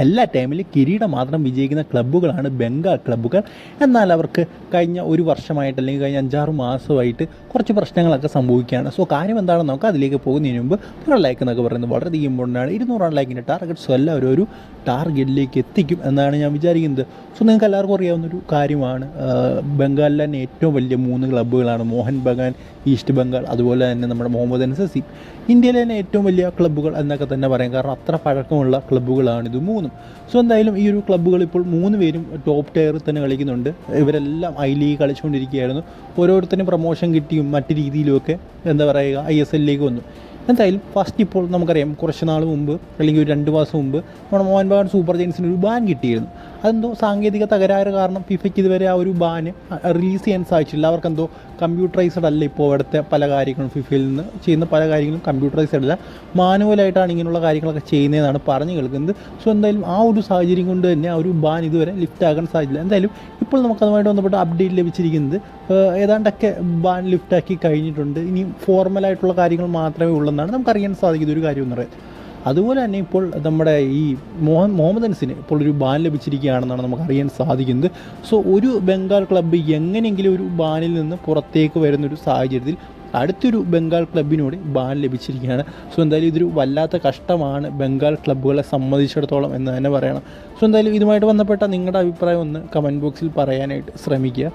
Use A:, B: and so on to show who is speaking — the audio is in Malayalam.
A: എല്ലാ ടൈമിലും കിരീടം മാത്രം വിജയിക്കുന്ന ക്ലബ്ബുകളാണ് ബംഗാൾ ക്ലബ്ബുകൾ. എന്നാൽ അവർക്ക് കഴിഞ്ഞ ഒരു വർഷമായിട്ട് അല്ലെങ്കിൽ കഴിഞ്ഞ 5-6 മാസമായിട്ട് കുറച്ച് പ്രശ്നങ്ങളൊക്കെ സംഭവിക്കുകയാണ്. സോ കാര്യം എന്താണെന്ന് നമുക്ക് അതിലേക്ക് പോകുന്നതിന് മുമ്പ് നിങ്ങൾ ലൈക്ക് എന്നൊക്കെ പറയുന്നത് വളരെയധികം ഇമ്പോർട്ടൻ്റ് ആണ്. 200 ലൈക്കിൻ്റെ ടാർഗറ്റ്സ് എല്ലാവരും ഒരു ടാർഗറ്റിലേക്ക് എത്തിക്കും എന്നാണ് ഞാൻ വിചാരിക്കുന്നത്. സോ നിങ്ങൾക്ക് എല്ലാവർക്കും അറിയാവുന്നൊരു കാര്യമാണ്, ബംഗാളിലെ തന്നെ ഏറ്റവും വലിയ 3 ക്ലബ്ബുകളാണ് മോഹൻ ബഗാൻ, ഈസ്റ്റ് ബംഗാൾ, അതുപോലെ തന്നെ നമ്മുടെ മുഹമ്മദൻ സസി. ഇന്ത്യയിലെ തന്നെ ഏറ്റവും വലിയ ക്ലബ്ബുകൾ എന്നൊക്കെ തന്നെ പറയാം, കാരണം അത്ര പഴക്കമുള്ള ക്ലബ്ബുകളാണ് ഇത് 3. സോ എന്തായാലും ഈ ഒരു ക്ലബ്ബുകൾ ഇപ്പോൾ 3 പേരും ടോപ്പ് ടയറിൽ തന്നെ കളിക്കുന്നുണ്ട്. ഇവരെല്ലാം ഐ ലീഗ് കളിച്ചുകൊണ്ടിരിക്കുകയായിരുന്നു. ഓരോരുത്തരും പ്രൊമോഷൻ കിട്ടിയും മറ്റു രീതിയിലുമൊക്കെ എന്താ പറയുക ISLലേക്ക് വന്നു. എന്തായാലും ഫസ്റ്റ് ഇപ്പോൾ നമുക്കറിയാം, കുറച്ച് നാൾ മുമ്പ് അല്ലെങ്കിൽ ഒരു 2 മാസം മുമ്പ് നമ്മുടെ മോഹൻ ബഗാൻ സൂപ്പർ ജയൻസിന് ഒരു ബാൻ കിട്ടിയിരുന്നു. അതെന്തോ സാങ്കേതിക തകരാറ് കാരണം ഫിഫയ്ക്ക് ഇതുവരെ ആ ഒരു ബാന് റിലീസ് ചെയ്യാൻ സാധിച്ചില്ല. അവർക്കെന്തോ കമ്പ്യൂട്ടറൈസ്ഡ് അല്ല ഇപ്പോൾ അവിടുത്തെ പല കാര്യങ്ങളും, ഫിഫയിൽ നിന്ന് ചെയ്യുന്ന പല കാര്യങ്ങളും കമ്പ്യൂട്ടറൈസ്ഡ് അല്ല, മാനുവലായിട്ടാണ് ഇങ്ങനെയുള്ള കാര്യങ്ങളൊക്കെ ചെയ്യുന്നതെന്നാണ് പറഞ്ഞു കേൾക്കുന്നത്. സോ എന്തായാലും ആ ഒരു സാഹചര്യം കൊണ്ട് തന്നെ ആ ഒരു ബാൻ ഇതുവരെ ലിഫ്റ്റ് ആകാൻ സാധിച്ചില്ല. എന്തായാലും ഇപ്പോൾ നമുക്കതുമായിട്ട് ബന്ധപ്പെട്ട അപ്ഡേറ്റ് ലഭിച്ചിരിക്കുന്നത് ഏതാണ്ടൊക്കെ ബാൻ ലിഫ്റ്റാക്കി കഴിഞ്ഞിട്ടുണ്ട്. ഇനി ഫോർമലായിട്ടുള്ള കാര്യങ്ങൾ മാത്രമേ ഉള്ളെന്നാണ് നമുക്കറിയാൻ സാധിക്കുന്ന ഒരു കാര്യം എന്ന് പറയുന്നത്. അതുപോലെ തന്നെ ഇപ്പോൾ നമ്മുടെ ഈ മുഹമ്മദൻസിന് ഇപ്പോൾ ഒരു ബാൻ ലഭിച്ചിരിക്കുകയാണെന്നാണ് നമുക്കറിയാൻ സാധിക്കുന്നത്. സോ ഒരു ബംഗാൾ ക്ലബ്ബ് എങ്ങനെയെങ്കിലും ഒരു ബാനിൽ നിന്ന് പുറത്തേക്ക് വരുന്നൊരു സാഹചര്യത്തിൽ അടുത്തൊരു ബംഗാൾ ക്ലബ്ബിനോട് ബാൻ ലഭിച്ചിരിക്കുകയാണ്. സോ എന്തായാലും ഇതൊരു വല്ലാത്ത കഷ്ടമാണ് ബംഗാൾ ക്ലബ്ബുകളെ സംബന്ധിച്ചിടത്തോളം എന്ന് തന്നെ പറയണം. സോ എന്തായാലും ഇതുമായിട്ട് ബന്ധപ്പെട്ട നിങ്ങളുടെ അഭിപ്രായം ഒന്ന് കമൻറ്റ് ബോക്സിൽ പറയാനായിട്ട് ശ്രമിക്കുക.